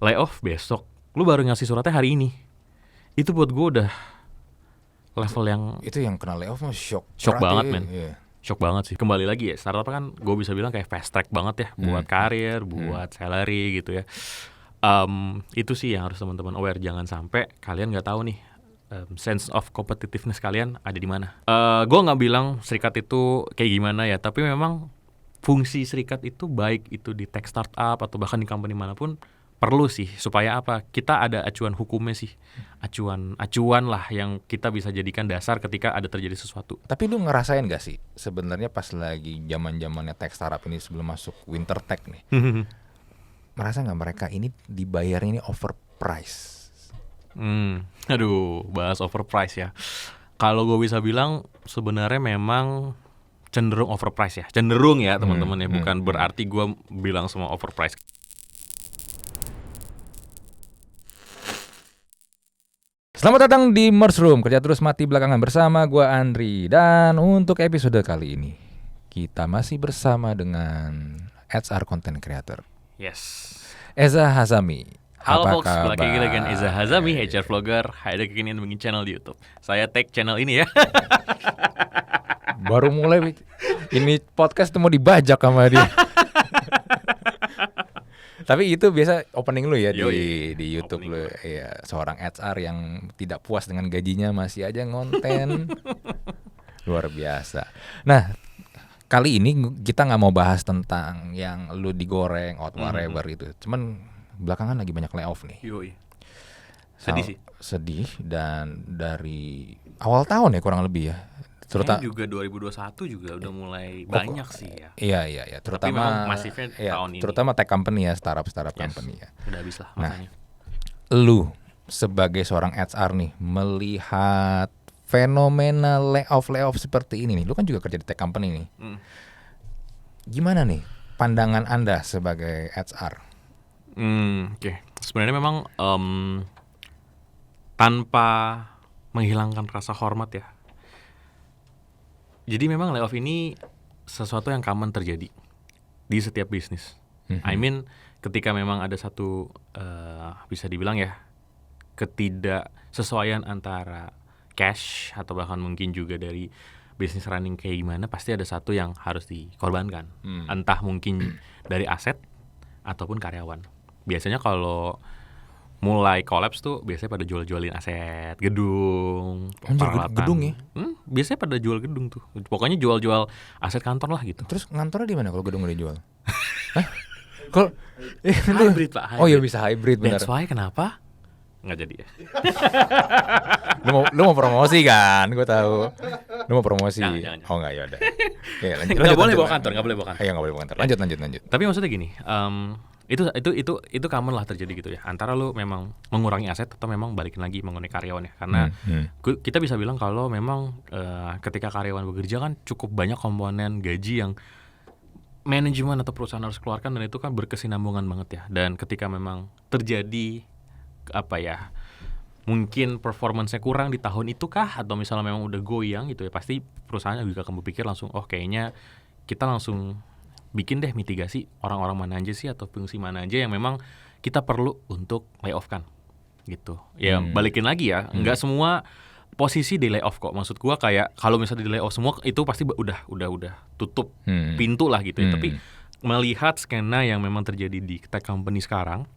layoff besok, lu baru ngasih suratnya hari ini. Itu buat gue udah level yang itu yang kena layoff mah shock banget, ya. men. Shock banget sih. Kembali lagi ya, startup kan gue bisa bilang kayak fast track banget ya buat karir, buat salary gitu ya. Itu sih yang harus teman-teman aware, jangan sampai kalian nggak tahu nih sense of competitiveness kalian ada di mana. Gue nggak bilang serikat itu kayak gimana ya, tapi memang fungsi serikat itu baik itu di tech startup atau bahkan di company manapun perlu sih, supaya apa? Kita ada acuan hukumnya sih, acuan lah yang kita bisa jadikan dasar ketika ada terjadi sesuatu. Tapi lu ngerasain gak sih sebenarnya pas lagi zaman-zamannya tech startup ini sebelum masuk winter tech nih, merasa nggak mereka ini dibayarnya ini overprice? Aduh, bahas overprice ya. Kalau gue bisa bilang sebenarnya memang cenderung overprice ya, cenderung ya teman-teman ya, bukan berarti gue bilang semua overprice. Selamat datang di Merge Room, kerja terus mati belakangan bersama gue Andri. Dan untuk episode kali ini kita masih bersama dengan HR Content Creator. Yes. Eza Hazami. Halo Apa folks, kabar? lagi dengan Eza Hazami, HR vlogger. Ada kekinian bikin channel di YouTube. Saya tag channel ini ya. Baru mulai ini podcast tuh mau dibajak sama dia. Tapi itu biasa opening lu ya di YouTube lu ya, seorang HR yang tidak puas dengan gajinya masih aja ngonten. Luar biasa. Nah, kali ini kita nggak mau bahas tentang yang lu digoreng out whatever itu. Cuman belakangan lagi banyak layoff nih. Yoi. Sedih sih. Sedih, dan dari awal tahun ya kurang lebih ya. Terutama juga 2021 juga udah mulai banyak sih ya. Iya, terutama tapi memang masifnya tahun ini. Terutama tech company ya, startup company ya. Udah habis lah masanya. Lu sebagai seorang HR nih melihat fenomena layoff seperti ini nih. Lu kan juga kerja di tech company nih. Gimana nih pandangan Anda sebagai HR? Oke. Sebenarnya memang tanpa menghilangkan rasa hormat ya. Jadi memang layoff ini sesuatu yang common terjadi di setiap bisnis. I mean ketika memang ada satu bisa dibilang ya ketidaksesuaian antara cash atau bahkan mungkin juga dari bisnis running kayak gimana, pasti ada satu yang harus dikorbankan. Entah mungkin dari aset ataupun karyawan. Biasanya kalau mulai collapse tuh biasanya pada jual-jualin aset, gedung, peralatan. Gedung ya? Biasanya pada jual gedung tuh. Pokoknya jual-jual aset kantor lah gitu. Terus ngantornya di mana kalau gedung udah dijual? Hah? Kalau hybrid Pak, hybrid. Oh iya bisa hybrid benar. That's why kenapa? Nggak jadi ya. Lu mau promosi kan? Gue tahu. Lu mau promosi. Jangan. Oh enggak, ya udah. Ya, Nggak boleh bawa kantor. Iya, enggak boleh bawa kantor. Lanjut. Tapi maksudnya gini, itu common lah terjadi gitu ya. Antara lu memang mengurangi aset atau memang balikin lagi mengurangi karyawan ya. Karena kita bisa bilang kalau memang ketika karyawan bekerja kan cukup banyak komponen gaji yang manajemen atau perusahaan harus keluarkan, dan itu kan berkesinambungan banget ya. Dan ketika memang terjadi mungkin performance-nya kurang di tahun itu kah, atau misalnya memang udah goyang gitu ya, pasti perusahaan juga akan berpikir langsung, kayaknya kita langsung bikin deh mitigasi orang-orang mana aja sih atau fungsi mana aja yang memang kita perlu untuk layoff kan gitu. Ya balikin lagi ya, nggak semua posisi di layoff kok. Maksud gua kayak kalau misalnya di layoff semua itu pasti udah tutup pintu lah gitu ya. Tapi melihat skena yang memang terjadi di tech company sekarang,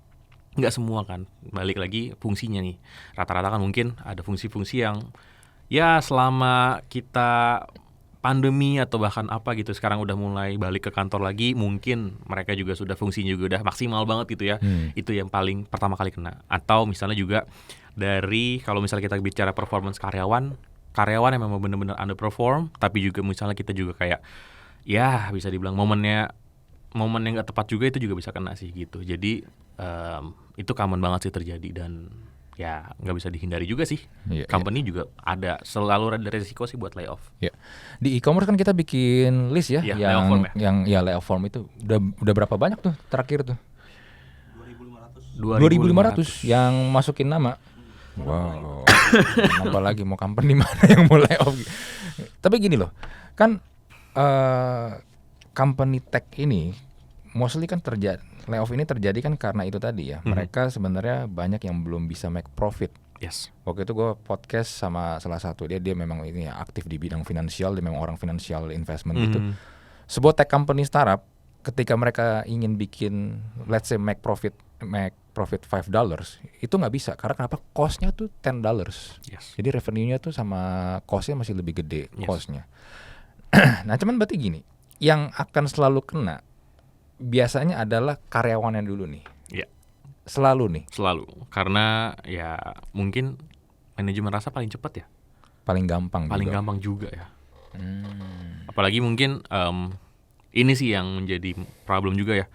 nggak semua kan, balik lagi fungsinya nih. Rata-rata kan mungkin ada fungsi-fungsi yang ya selama kita pandemi atau bahkan apa gitu sekarang udah mulai balik ke kantor lagi, mungkin mereka juga sudah fungsinya juga udah maksimal banget gitu ya. Itu yang paling pertama kali kena. Atau misalnya juga dari kalau misalnya kita bicara performance karyawan yang memang benar-benar underperform, tapi juga misalnya kita juga kayak ya bisa dibilang momen yang nggak tepat juga, itu juga bisa kena sih gitu. Jadi itu common banget sih terjadi, dan ya nggak bisa dihindari juga sih. Company juga selalu ada resiko sih buat layoff. Ya. Di e-commerce kan kita bikin list ya, yang layoff form itu udah berapa banyak tuh terakhir tuh? 2.500 yang masukin nama. Wow. Apalagi mau company mana yang mau layoff. Tapi gini loh, kan company tech ini mostly kan layoff ini terjadi kan karena itu tadi ya. Mereka sebenarnya banyak yang belum bisa make profit. Yes. Waktu itu gue podcast sama salah satu dia memang ini ya, aktif di bidang finansial, dia memang orang financial investment gitu. Sebuah tech company startup ketika mereka ingin bikin let's say make profit $5, itu nggak bisa karena kenapa? Cost-nya tuh $10. Yes. Jadi revenue-nya tuh sama cost-nya masih lebih gede cost-nya. Nah, cuman berarti gini, yang akan selalu kena biasanya adalah karyawannya dulu nih. Iya. Selalu nih. Selalu. Karena ya mungkin manajemen rasa paling cepat ya. Paling gampang gampang juga ya. Apalagi mungkin ini sih yang menjadi problem juga ya.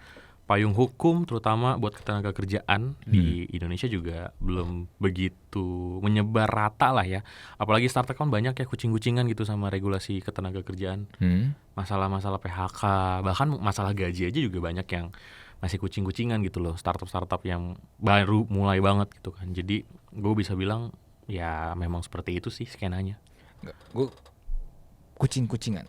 Payung hukum terutama buat ketenaga kerjaan di Indonesia juga belum begitu menyebar rata lah ya. Apalagi startup kan banyak ya kucing-kucingan gitu sama regulasi ketenaga kerjaan. Masalah-masalah PHK, bahkan masalah gaji aja juga banyak yang masih kucing-kucingan gitu loh. Startup yang baru mulai banget gitu kan. Jadi gue bisa bilang ya memang seperti itu sih skenanya. Gue kucing-kucingan.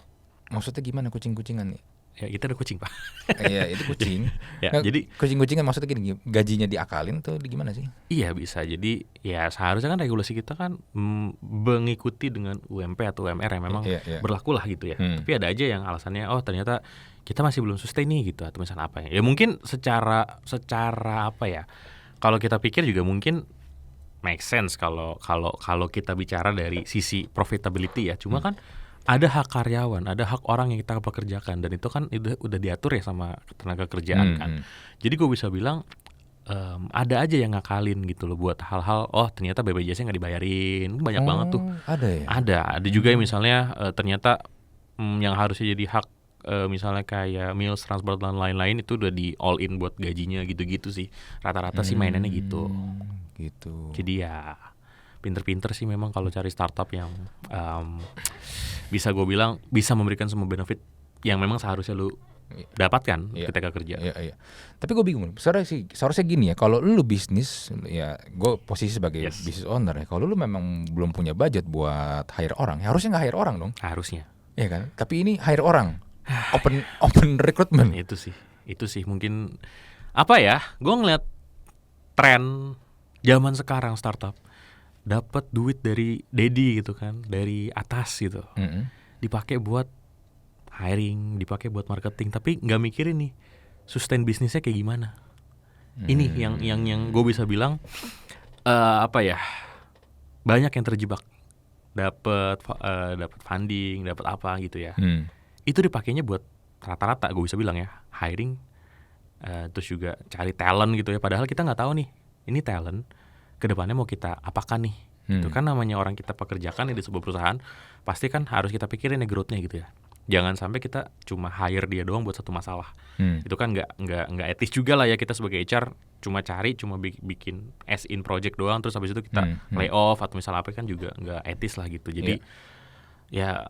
Maksudnya gimana kucing-kucingan nih? Ya kita ada kucing, Pak. Iya, itu kucing. Ya, nah, jadi kucing-kucingan maksudnya gini, gajinya diakalin tuh gimana sih? Iya bisa. Jadi ya seharusnya kan regulasi kita kan mengikuti dengan UMP atau UMR yang memang berlaku lah gitu ya. Tapi ada aja yang alasannya ternyata kita masih belum sustain nih gitu atau misalnya apa ya. Ya mungkin secara apa ya? Kalau kita pikir juga mungkin make sense kalau kita bicara dari sisi profitability ya. Cuma kan ada hak karyawan, ada hak orang yang kita pekerjakan dan itu kan udah diatur ya sama tenaga kerjaan kan. Jadi gue bisa bilang ada aja yang ngakalin gitu loh buat hal-hal ternyata BPJS-nya nggak dibayarin, banyak banget tuh. Ada ya? Ada juga yang misalnya ternyata yang harusnya jadi hak misalnya kayak meals, transport dan lain-lain itu udah di all in buat gajinya gitu-gitu sih. Rata-rata sih mainannya gitu. Jadi ya pinter-pinter sih memang kalau cari startup yang bisa gue bilang bisa memberikan semua benefit yang memang seharusnya lu dapatkan ketika kerja. Iya. Tapi gue bingung. Seharusnya gini ya. Kalau lu bisnis, ya gue posisi sebagai business owner ya. Kalau lu memang belum punya budget buat hire orang, ya harusnya nggak hire orang dong. Harusnya. Iya kan. Tapi ini hire orang, open recruitment. Itu sih mungkin apa ya? Gue ngeliat tren zaman sekarang startup dapat duit dari daddy gitu kan, dari atas gitu, dipakai buat hiring, dipakai buat marketing, tapi nggak mikirin nih sustain bisnisnya kayak gimana. Ini yang gue bisa bilang apa ya, banyak yang terjebak, dapat funding, dapat apa gitu ya, itu dipakainya buat rata-rata gue bisa bilang ya hiring, terus juga cari talent gitu ya, padahal kita nggak tahu nih ini talent kedepannya mau kita apakan nih. Itu kan namanya orang kita pekerjakan di sebuah perusahaan, pasti kan harus kita pikirin ya growth-nya gitu ya. Jangan sampai kita cuma hire dia doang buat satu masalah. Itu kan nggak etis juga lah ya, kita sebagai HR cuma bikin as in project doang terus habis itu kita lay off atau misalnya apa kan juga nggak etis lah gitu. Jadi ya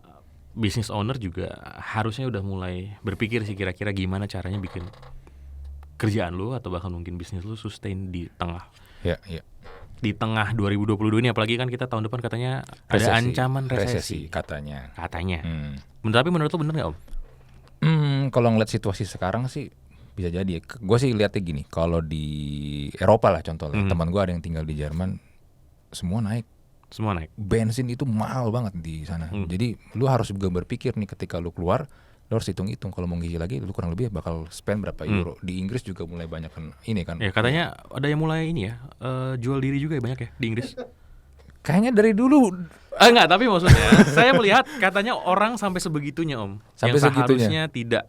business owner juga harusnya udah mulai berpikir sih kira-kira gimana caranya bikin kerjaan lu atau bahkan mungkin bisnis lu sustain di tengah. Di tengah 2022 ini, apalagi kan kita tahun depan katanya ada ancaman resesi katanya. Tapi menurut lo bener nggak Om? Kalau ngeliat situasi sekarang sih bisa jadi. Gue sih lihatnya gini, kalau di Eropa lah contohnya, teman gue ada yang tinggal di Jerman, semua naik. Bensin itu mahal banget di sana. Jadi lu harus juga berpikir nih ketika lu keluar, lu harus hitung-hitung kalau mau ngisi lagi lu kurang lebih bakal spend berapa euro. Di Inggris juga mulai banyak kan ini kan. Ya katanya ada yang mulai ini ya, jual diri juga ya banyak ya di Inggris. Kayaknya dari dulu. Enggak, tapi maksudnya saya melihat katanya orang sampai sebegitunya Om. Sampai yang seharusnya segitunya. Tidak.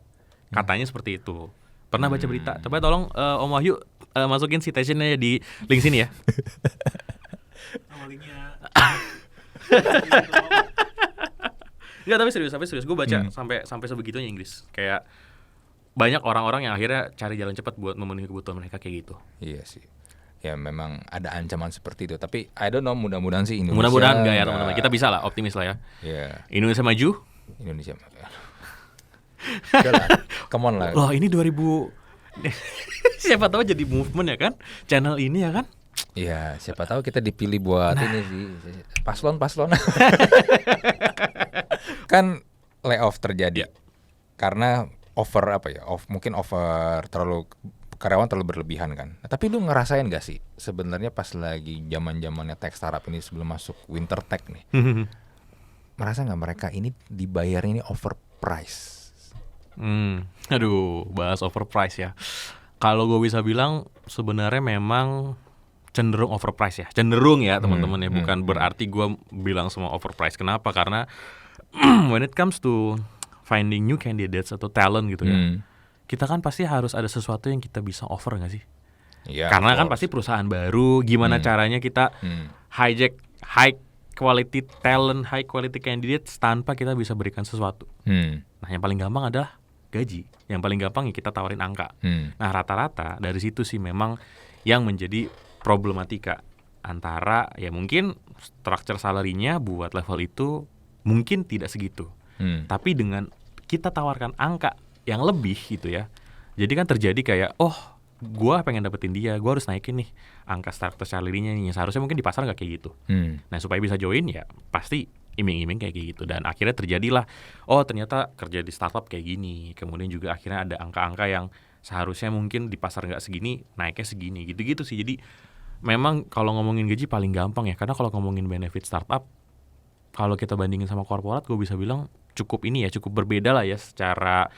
Katanya seperti itu. Pernah baca berita. Coba tolong Om Wahyu masukin citationnya di link sini ya. Linknya. Enggak, tapi serius. Gue baca sampai sebegitunya Inggris. Kayak banyak orang-orang yang akhirnya cari jalan cepat buat memenuhi kebutuhan mereka kayak gitu. Iya sih. Ya memang ada ancaman seperti itu. Tapi I don't know, mudah-mudahan sih Indonesia. Mudah-mudahan enggak ya teman-teman. Kita bisa lah, optimis lah ya. Iya. Indonesia maju. Udah, come on lah. Loh ini 2000 siapa tahu jadi movement ya kan? Channel ini ya kan? Iya, siapa tahu kita dipilih buat ini sih. Paslon. Kan layoff terjadi karena mungkin over terlalu karyawan terlalu berlebihan kan. Nah, tapi lu ngerasain gak sih sebenarnya pas lagi zaman-zamannya tech startup ini sebelum masuk winter tech nih, merasa nggak mereka ini dibayarnya ini overprice? Aduh, bahas overprice ya. Kalau gue bisa bilang sebenarnya memang cenderung overprice ya. Cenderung ya teman-teman ya, bukan berarti gue bilang semua overprice. Kenapa? Karena when it comes to finding new candidates atau talent gitu ya, kita kan pasti harus ada sesuatu yang kita bisa offer nggak sih? Yeah, karena kan pasti perusahaan baru, gimana caranya kita hijack high quality talent, high quality candidates tanpa kita bisa berikan sesuatu. Nah, yang paling gampang adalah gaji. Yang paling gampang ya kita tawarin angka. Nah, rata-rata dari situ sih memang yang menjadi problematika antara ya mungkin structure salary-nya buat level itu mungkin tidak segitu. Tapi dengan kita tawarkan angka yang lebih gitu ya, jadi kan terjadi kayak gue pengen dapetin dia, gue harus naikin nih angka structure salary-nya nih. Seharusnya mungkin di pasar nggak kayak gitu. Nah, supaya bisa join ya pasti iming-iming kayak gitu. Dan akhirnya terjadilah ternyata kerja di startup kayak gini. Kemudian juga akhirnya ada angka-angka yang seharusnya mungkin di pasar nggak segini, naiknya segini, gitu-gitu sih. Jadi memang kalau ngomongin gaji paling gampang ya, karena kalau ngomongin benefit startup, kalau kita bandingin sama korporat, gue bisa bilang cukup berbeda lah ya secara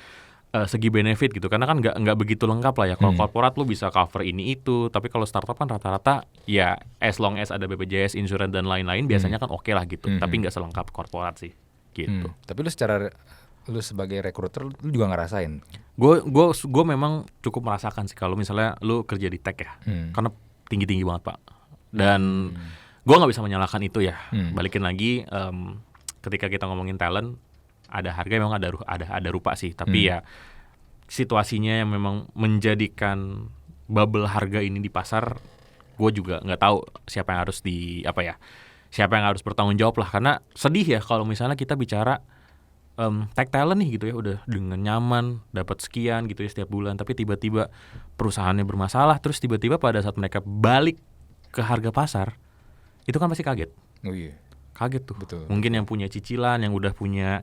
segi benefit gitu, karena kan nggak begitu lengkap lah ya. Kalau korporat lu bisa cover ini itu, tapi kalau startup kan rata-rata ya as long as ada BPJS, insurance dan lain-lain biasanya kan oke lah gitu. Tapi nggak selengkap korporat sih gitu. Tapi lu sebagai recruiter lu juga ngerasain? Gue memang cukup merasakan sih kalau misalnya lu kerja di tech ya, karena tinggi-tinggi banget Pak. Dan gue nggak bisa menyalahkan itu ya. Balikin lagi, ketika kita ngomongin talent, ada harga memang ada rupa sih, tapi ya situasinya yang memang menjadikan bubble harga ini di pasar, gue juga nggak tahu siapa yang harus bertanggung jawab lah. Karena sedih ya kalau misalnya kita bicara tech talent nih gitu ya, udah dengan nyaman dapat sekian gitu ya setiap bulan, tapi tiba-tiba perusahaannya bermasalah, terus tiba-tiba pada saat mereka balik ke harga pasar, itu kan pasti kaget. Kaget tuh. Betul. Mungkin yang punya cicilan, yang udah punya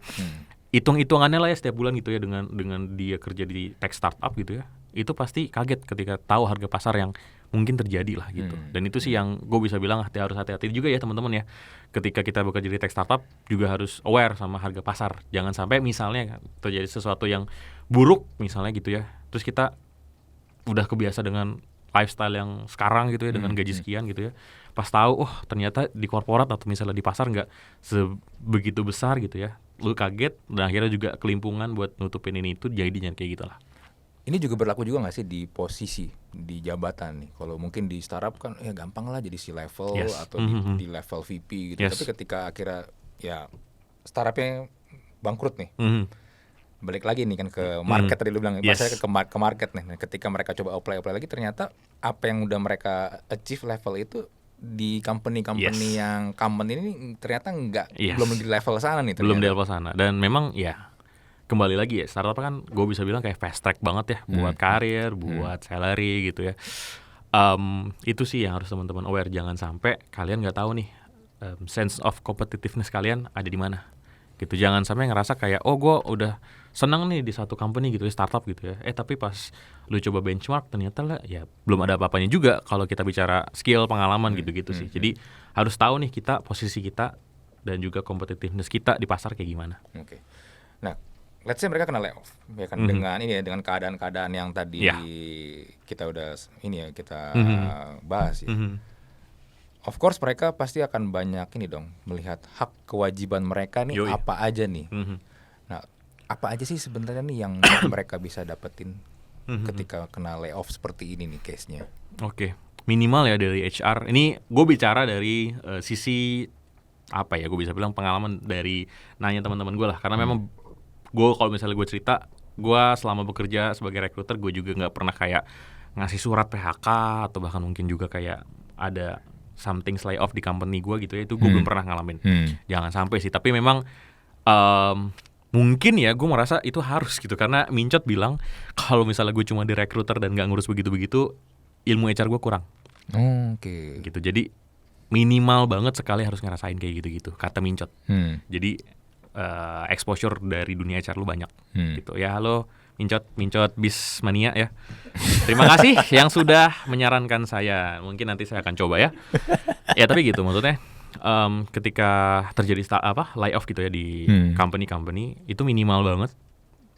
hitung-hitungannya lah ya setiap bulan gitu ya, dengan dia kerja di tech startup gitu ya, itu pasti kaget ketika tahu harga pasar yang mungkin terjadi lah gitu. Dan itu sih yang gue bisa bilang harus hati-hati juga ya teman-teman ya. Ketika kita bekerja di tech startup juga harus aware sama harga pasar. Jangan sampai misalnya terjadi sesuatu yang buruk misalnya gitu ya, terus kita udah kebiasa dengan lifestyle yang sekarang gitu ya, dengan gaji sekian gitu ya, pas tahu ternyata di korporat atau misalnya di pasar nggak sebegitu besar gitu ya, lu kaget dan akhirnya juga kelimpungan buat nutupin ini itu, jadinya kayak gitulah. Ini juga berlaku juga nggak sih di posisi, di jabatan nih? Kalau mungkin di startup kan ya gampang lah jadi C-level atau di level VP gitu. Tapi ketika akhirnya ya startupnya bangkrut nih, balik lagi nih kan ke market tadi lu bilang, saya ke market nih. Nah, ketika mereka coba apply lagi, ternyata apa yang udah mereka achieve level itu di company yang common ini ternyata belum di level sana nih. Belum di level sana. Dan memang ya kembali lagi ya, startup kan gue bisa bilang kayak fast track banget ya buat karir, buat salary gitu ya. Itu sih yang harus teman-teman aware, jangan sampai kalian nggak tahu nih sense of competitiveness kalian ada di mana gitu. Jangan sampai ngerasa kayak gue udah senang nih di satu company gitu ya, startup gitu ya, tapi pas lu coba benchmark ternyata lah ya belum ada apa-apanya juga kalau kita bicara skill, pengalaman gitu-gitu sih. Jadi harus tahu nih kita, posisi kita dan juga competitiveness kita di pasar kayak gimana. Oke. Nah, let's say mereka kena layoff ya kan, dengan keadaan-keadaan yang tadi kita udah bahas ya. Of course mereka pasti akan banyak ini dong, melihat hak kewajiban mereka nih apa aja nih. Nah, apa aja sih sebenarnya nih yang mereka bisa dapetin ketika kena layoff seperti ini nih case-nya? Oke. Minimal ya dari HR. Ini gue bicara dari sisi gue bisa bilang pengalaman dari nanya teman-teman gue lah. Karena memang gue kalau misalnya gue cerita, gue selama bekerja sebagai recruiter, gue juga nggak pernah kayak ngasih surat PHK atau bahkan mungkin juga kayak ada something layoff di company gue gitu ya, itu gue belum pernah ngalamin. Jangan sampai sih, tapi memang mungkin ya gue merasa itu harus gitu, karena Mincot bilang kalau misalnya gue cuma di recruiter dan nggak ngurus begitu-begitu, ilmu HR gue kurang. Oke. Gitu, jadi minimal banget sekali harus ngerasain kayak gitu-gitu, kata Mincot. Jadi exposure dari dunia HR lu banyak gitu ya. Halo, Mincot Bismania ya. Terima kasih yang sudah menyarankan saya. Mungkin nanti saya akan coba ya. Ya tapi gitu maksudnya. Ketika terjadi layoff gitu ya di company itu minimal banget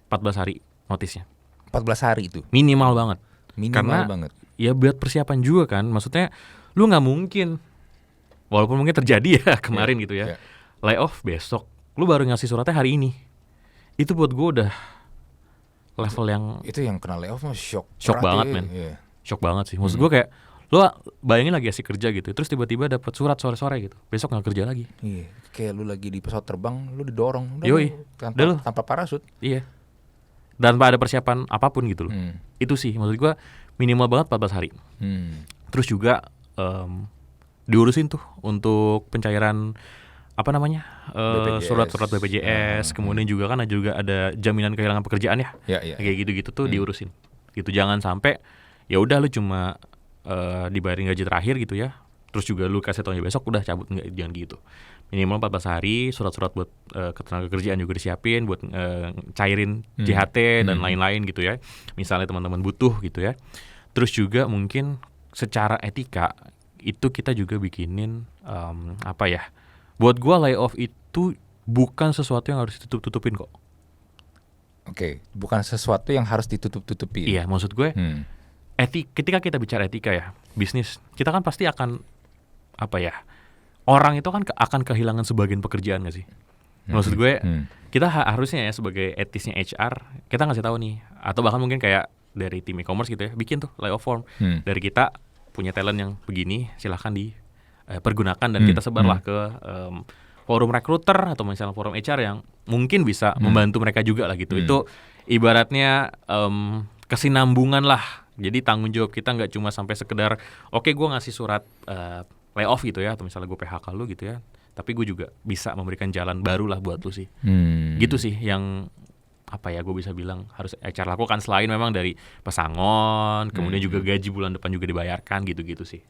14 hari notisnya. 14 hari itu. Minimal banget. Minimal banget. Ya buat persiapan juga kan. Maksudnya lu nggak mungkin, walaupun mungkin terjadi ya kemarin gitu ya. Layoff besok, lu baru ngasih suratnya hari ini. Itu buat gue udah level yang itu yang kena layoff mah shock banget men. Shock banget sih. Maksud gue kayak lu bayangin lagi asik kerja gitu, terus tiba-tiba dapat surat sore-sore gitu, besok nggak kerja lagi. Iya, kayak lu lagi di pesawat terbang, lu didorong, tanpa parasut. Iya. Dan tanpa ada persiapan apapun gitu loh. Itu sih maksud gue minimal banget 14 hari. Terus juga diurusin tuh untuk pencairan apa namanya surat-surat BPJS, kemudian juga kan ada jaminan kehilangan pekerjaan ya. Kayak gitu-gitu tuh diurusin. Gitu jangan sampai ya udah lu cuma dibayarin gaji terakhir gitu ya. Terus juga lu kasih tahunya besok udah cabut, enggak, jangan gitu. Minimal 14 hari, surat-surat buat ketenagakerjaan juga disiapin buat cairin JHT dan lain-lain gitu ya. Misalnya teman-teman butuh gitu ya. Terus juga mungkin secara etika itu kita juga bikinin buat gua layoff itu bukan sesuatu yang harus ditutup-tutupin kok. Oke, bukan sesuatu yang harus ditutup-tutupin. Iya, maksud gue ketika kita bicara etika ya, bisnis, kita kan pasti akan orang itu kan akan kehilangan sebagian pekerjaan gak sih? Maksud gue kita harusnya ya sebagai etisnya HR, kita ngasih tahu nih, atau bahkan mungkin kayak dari tim e-commerce gitu ya, bikin tuh layoff form. Dari kita punya talent yang begini, silahkan dipergunakan dan kita sebarlah ke forum recruiter atau misalnya forum HR yang mungkin bisa membantu mereka juga lah gitu. Itu ibaratnya kesinambungan lah. Jadi tanggung jawab kita nggak cuma sampai sekedar oke gue ngasih surat layoff gitu ya, atau misalnya gue PHK lu gitu ya, tapi gue juga bisa memberikan jalan baru lah buat lu sih. Gitu sih yang gue bisa bilang harus HR lakukan selain memang dari pesangon, kemudian juga gaji bulan depan juga dibayarkan gitu-gitu sih.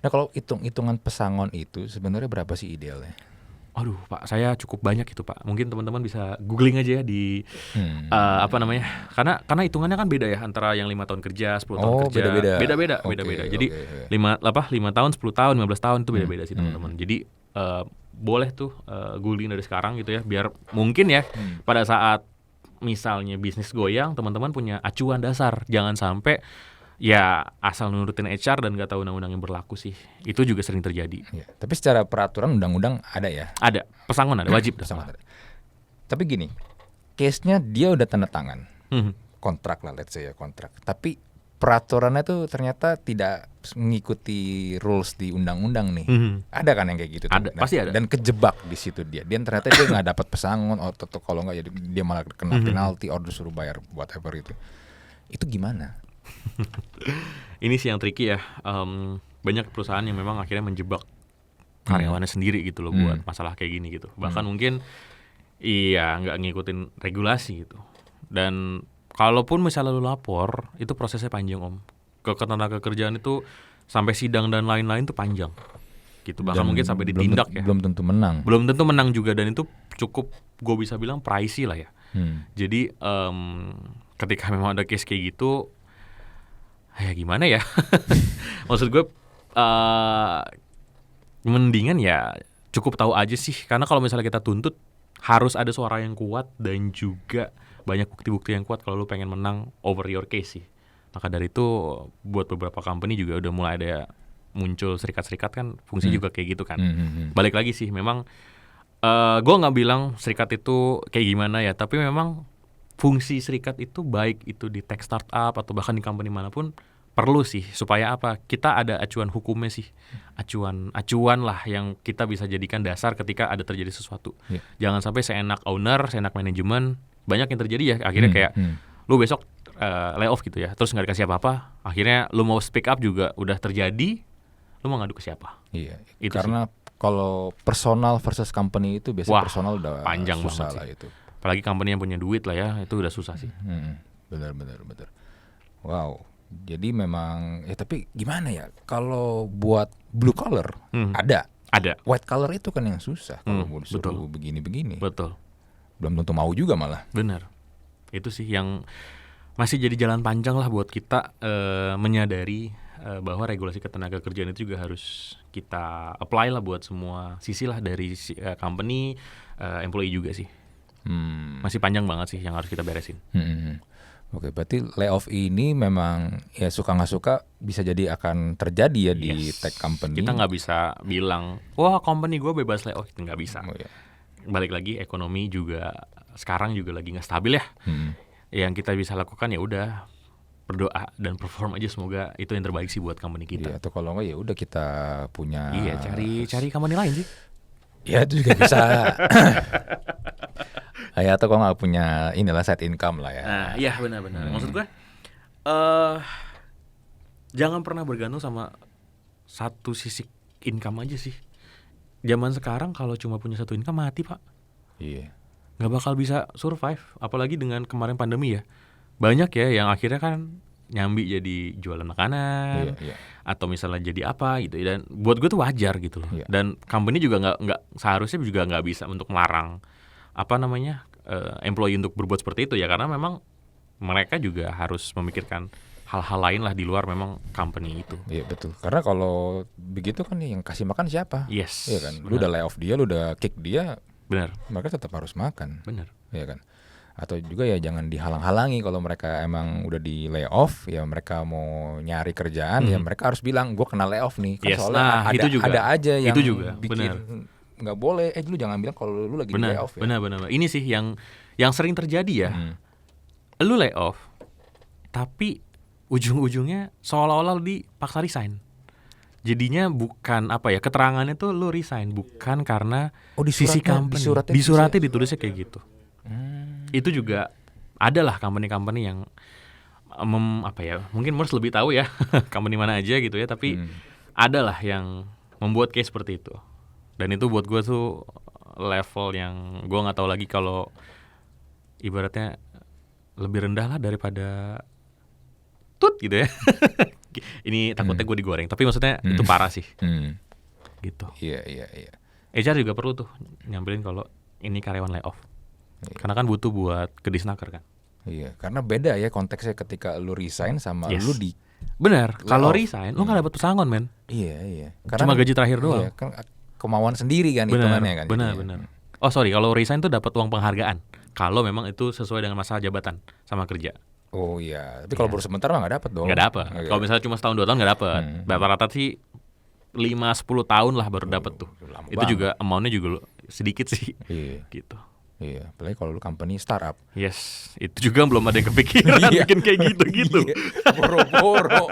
Nah kalau hitungan pesangon itu sebenarnya berapa sih idealnya? Aduh Pak, saya cukup banyak itu Pak. Mungkin teman-teman bisa googling aja ya di karena hitungannya kan beda ya antara yang 5 tahun kerja, 10 tahun kerja. Beda-beda. Jadi 5 tahun, 10 tahun, 15 tahun itu beda-beda sih teman-teman. Jadi boleh tuh googling dari sekarang gitu ya, biar mungkin ya pada saat misalnya bisnis goyang, teman-teman punya acuan dasar. Jangan sampai ya asal nurutin HR dan nggak tahu undang-undang yang berlaku sih. Itu juga sering terjadi. Ya, tapi secara peraturan undang-undang ada ya? Ada, pesangon ada, wajib. Pesangon ada. Tapi gini, case-nya dia udah tanda tangan, kontrak lah, let's say ya kontrak. Tapi peraturannya tuh ternyata tidak mengikuti rules di undang-undang nih. Ada kan yang kayak gitu? Ada, pasti ada. Dan kejebak di situ dia. Dan ternyata dia nggak dapat pesangon, atau kalau nggak ya dia malah kena penalti, order suruh bayar whatever itu. Itu gimana? Ini sih yang tricky ya. Banyak perusahaan yang memang akhirnya menjebak karyawannya sendiri gitu loh buat masalah kayak gini gitu. Bahkan mungkin nggak ngikutin regulasi gitu. Dan kalaupun misalnya lu lapor, itu prosesnya panjang Om. Ke ketenagakerjaan itu sampai sidang dan lain-lain tuh panjang. Gitu. Bahkan mungkin sampai ditindak ya. Belum tentu menang. Belum tentu menang juga, dan itu cukup gue bisa bilang pricey lah ya. Jadi ketika memang ada case kayak gitu, ya gimana ya? Maksud gue mendingan ya cukup tahu aja sih. Karena kalau misalnya kita tuntut, harus ada suara yang kuat dan juga banyak bukti-bukti yang kuat kalau lu pengen menang over your case sih. Maka dari itu buat beberapa company juga udah mulai ada muncul serikat-serikat kan, fungsi juga kayak gitu kan. Balik lagi sih, memang gue nggak bilang serikat itu kayak gimana ya, tapi memang fungsi serikat itu baik itu di tech startup atau bahkan di company manapun perlu sih, supaya apa? Kita ada acuan hukumnya sih, acuan lah yang kita bisa jadikan dasar ketika ada terjadi sesuatu. Jangan sampai seenak owner, seenak manajemen, banyak yang terjadi ya akhirnya kayak lu besok layoff gitu ya, terus nggak dikasih apa-apa, akhirnya lu mau speak up juga udah terjadi, lu mau ngadu ke siapa? Iya. Itu karena kalau personal versus company itu biasanya personal udah panjang susah banget lah sih. itu. Apalagi company yang punya duit lah ya, itu udah susah sih. Benar. Wow. Jadi memang ya, tapi gimana ya kalau buat blue collar ada. White collar itu kan yang susah kalau mau disuruh begini-begini. Betul. Belum tentu mau juga malah. Benar. Itu sih yang masih jadi jalan panjang lah buat kita menyadari bahwa regulasi ketenaga kerjaan itu juga harus kita apply lah buat semua sisi lah, dari company, employee juga sih. Masih panjang banget sih yang harus kita beresin. Oke, berarti layoff ini memang ya suka nggak suka bisa jadi akan terjadi ya di tech company. Kita nggak bisa bilang, wah company gue bebas layoff, itu nggak bisa. Oh, ya. Balik lagi, ekonomi juga sekarang juga lagi nggak stabil ya. Yang kita bisa lakukan ya udah berdoa dan perform aja, semoga itu yang terbaik sih buat company kita. Iya, atau kalau nggak ya udah kita punya. Iya, cari company lain sih. Ya itu juga bisa. Ya, atau kalau nggak punya inilah side income lah ya. Nah, iya benar-benar. Maksud gue, jangan pernah bergantung sama satu sisi income aja sih. Zaman sekarang kalau cuma punya satu income mati, Pak. Iya. Nggak bakal bisa survive. Apalagi dengan kemarin pandemi ya. Banyak ya yang akhirnya kan nyambi jadi jualan makanan, atau misalnya jadi apa gitu. Dan buat gue tuh wajar gitu loh. Iya. Dan company juga nggak seharusnya juga nggak bisa untuk melarang employee untuk berbuat seperti itu ya, karena memang mereka juga harus memikirkan hal-hal lain lah di luar memang company itu. Iya betul. Karena kalau begitu kan yang kasih makan siapa? Yes. Iya kan. Lu udah layoff dia, lu udah kick dia. Benar. Mereka tetap harus makan. Benar. Iya kan. Atau juga ya jangan dihalang-halangi kalau mereka emang udah di layoff, ya mereka mau nyari kerjaan ya mereka harus bilang gue kena layoff nih. Kan soalnya ada aja yang itu juga, bikin nggak boleh. Lu jangan bilang kalau lu lagi di layoff ya. Benar. Ini sih yang sering terjadi ya. Lu layoff, tapi ujung-ujungnya seolah-olah lu dipaksa resign. Jadinya bukan keterangannya tuh lu resign bukan karena sisi company. Di suratnya ditulisnya kayak gitu. Itu juga adalah company-company yang mungkin Murs lebih tahu ya company mana aja gitu ya, tapi adalah yang membuat case seperti itu. Dan itu buat gue tuh level yang gue nggak tahu lagi, kalau ibaratnya lebih rendah lah daripada tut gitu ya. Ini takutnya gue digoreng, tapi maksudnya itu parah sih. Gitu. Iya. HR juga perlu tuh nyamperin kalau ini karyawan layoff. Karena kan butuh buat ke disnaker kan. Iya, karena beda ya konteksnya ketika lu resign sama lu di. Bener, kalau resign lu nggak dapat pesangon men. Iya. Karena cuma gaji terakhir doang. Iya, kan kemauan sendiri kan hitungannya kan. Benar. Oh sorry, kalau resign tuh dapat uang penghargaan. Kalau memang itu sesuai dengan masa jabatan sama kerja. Oh iya, tapi kalau baru sebentar mah nggak dapat dong. Nggak dapat. Kalau misalnya cuma setahun 2 tahun nggak dapat. Rata-rata sih 5-10 tahun lah baru dapat tuh. Itu banget. Juga amountnya juga sedikit sih. Iya. Gitu. Iya, apalagi kalau lu company startup. Yes, itu juga belum ada yang kepikiran bikin kayak gitu-gitu. Boro-boro.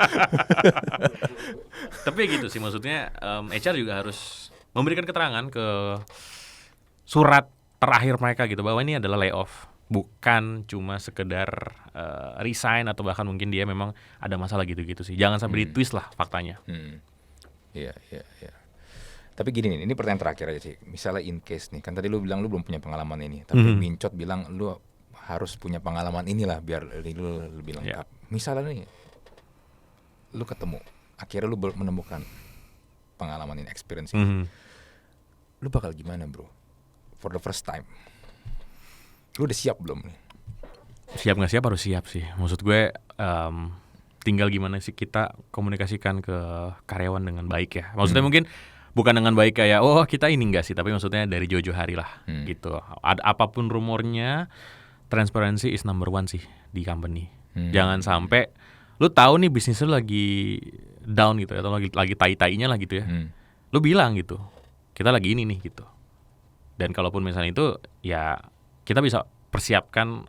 Tapi gitu sih, maksudnya HR juga harus memberikan keterangan ke surat terakhir mereka gitu bahwa ini adalah layoff, bukan cuma sekedar resign atau bahkan mungkin dia memang ada masalah gitu-gitu sih. Jangan sampai ditwist lah faktanya. Iya. Tapi gini nih, ini pertanyaan terakhir aja sih. Misalnya in case nih, kan tadi lu bilang lu belum punya pengalaman ini, tapi Mincot bilang lu harus punya pengalaman inilah biar lu lebih lengkap. Misalnya nih, lu ketemu, akhirnya lu menemukan pengalaman ini, experience ini. Lu bakal gimana bro? For the first time. Lu udah siap belum nih? Siap nggak siap harus siap sih. Maksud gue tinggal gimana sih kita komunikasikan ke karyawan dengan baik ya. Maksudnya mungkin bukan dengan baik kayak kita ini enggak sih, tapi maksudnya dari jauh-jauh hari lah gitu. Apapun rumornya, transparency is number one sih di company. Jangan sampai lu tahu nih bisnis lu lagi down gitu atau lagi tai-tainya lah gitu ya. Lu bilang gitu, kita lagi ini nih gitu. Dan kalaupun misalnya itu ya kita bisa persiapkan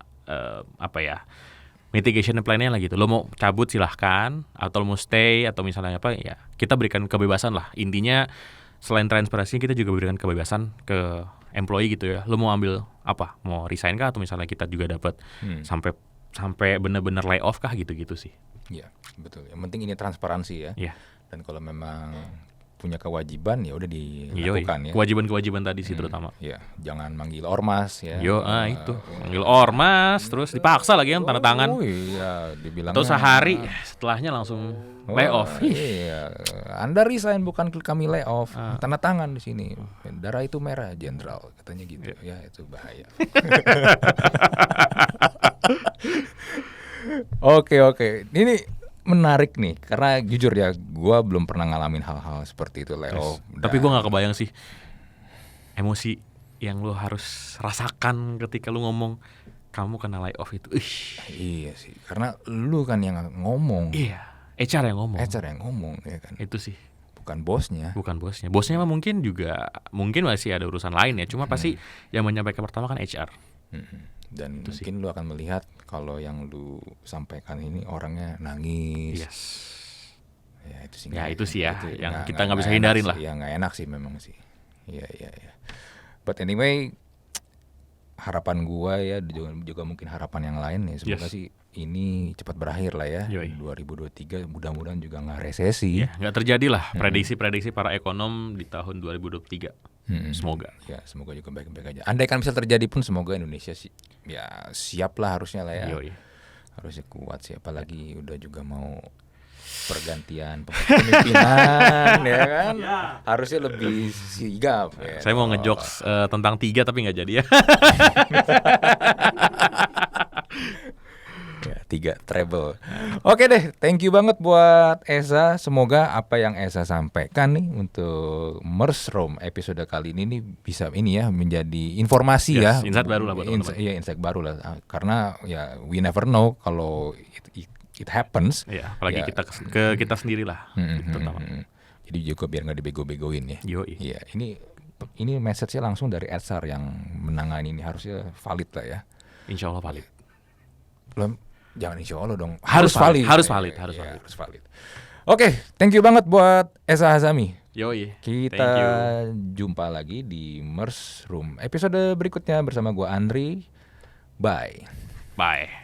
mitigation plan-nya lah gitu. Lo mau cabut silahkan, atau lo mau stay, atau misalnya ya kita berikan kebebasan lah. Intinya selain transparansi kita juga berikan kebebasan ke employee gitu ya. Lo mau ambil apa? Mau resign kah, atau misalnya kita juga dapat sampai benar-benar layoff kah gitu-gitu sih. Iya, betul. Yang penting ini transparansi ya. Iya. Dan kalau memang punya kewajiban ya udah dilakukan ya. Kewajiban tadi sih terutama. Iya, jangan manggil ormas ya. Itu. Manggil ormas terus dipaksa lagi kan tanda tangan. Oh iya, dibilang. Terus sehari setelahnya langsung layoff. Iya. Anda resign bukan kami layoff. Tanda tangan di sini. Darah itu merah, jenderal katanya gitu. Ya, itu bahaya. Oke. Ini menarik nih karena jujur ya, gue belum pernah ngalamin hal-hal seperti itu, Leo. Tapi gue nggak kebayang sih emosi yang lu harus rasakan ketika lu ngomong kamu kena layoff itu. Iya sih, karena lu kan yang ngomong. Iya, HR yang ngomong. HR yang ngomong ya kan. Itu sih. Bukan bosnya. Bukan bosnya. Bosnya mah mungkin masih ada urusan lain ya. Cuma pasti yang menyampaikan pertama kan HR. Dan Itu mungkin lu akan melihat kalau yang lu sampaikan ini orangnya nangis. Yes. Ya itu sih. Ya itu sih ya, yang nggak- kita nggak bisa enak hindarin sih. lah. Ya nggak enak sih memang sih. Iya. But anyway, harapan gua ya juga mungkin harapan yang lain ya, semoga Yes. sih ini cepat berakhir lah ya. Yoi. 2023 mudah-mudahan juga nggak resesi. Ya, nggak terjadi lah prediksi-prediksi para ekonom di tahun 2023. Semoga. Ya semoga juga baik-baik aja. Andai kan bisa terjadi pun semoga Indonesia sih ya siap lah harusnya lah ya. Yoi. Harusnya kuat sih, apalagi udah juga mau pergantian pemimpinan ya kan. Harusnya lebih sigap ya. Saya mau ngejokes tentang 3 tapi nggak jadi ya. Ya, 3 treble. Oke deh, thank you banget buat Esa. Semoga apa yang Esa sampaikan nih untuk MERS Room episode kali ini nih bisa ini ya menjadi informasi ya. Insight baru lah buat teman-teman. Iya, insight baru lah. Karena ya we never know kalau it happens. Ya, apalagi Ya. kita sendiri lah. Terutama. Jadi juga biar nggak dibego-begoin ya. Yoi. Iya, ini message-nya langsung dari HR yang menangani ini, harusnya valid lah ya. Insya Allah valid. Belum, jangan insya Allah dong. Harus valid, harus Iya, valid, iya, harus iya, valid. harus valid. Oke, thank you banget buat Esa Hazami. Yoi. Kita Thank you. jumpa lagi di MERS Room episode berikutnya bersama gua Andri. Bye. Bye.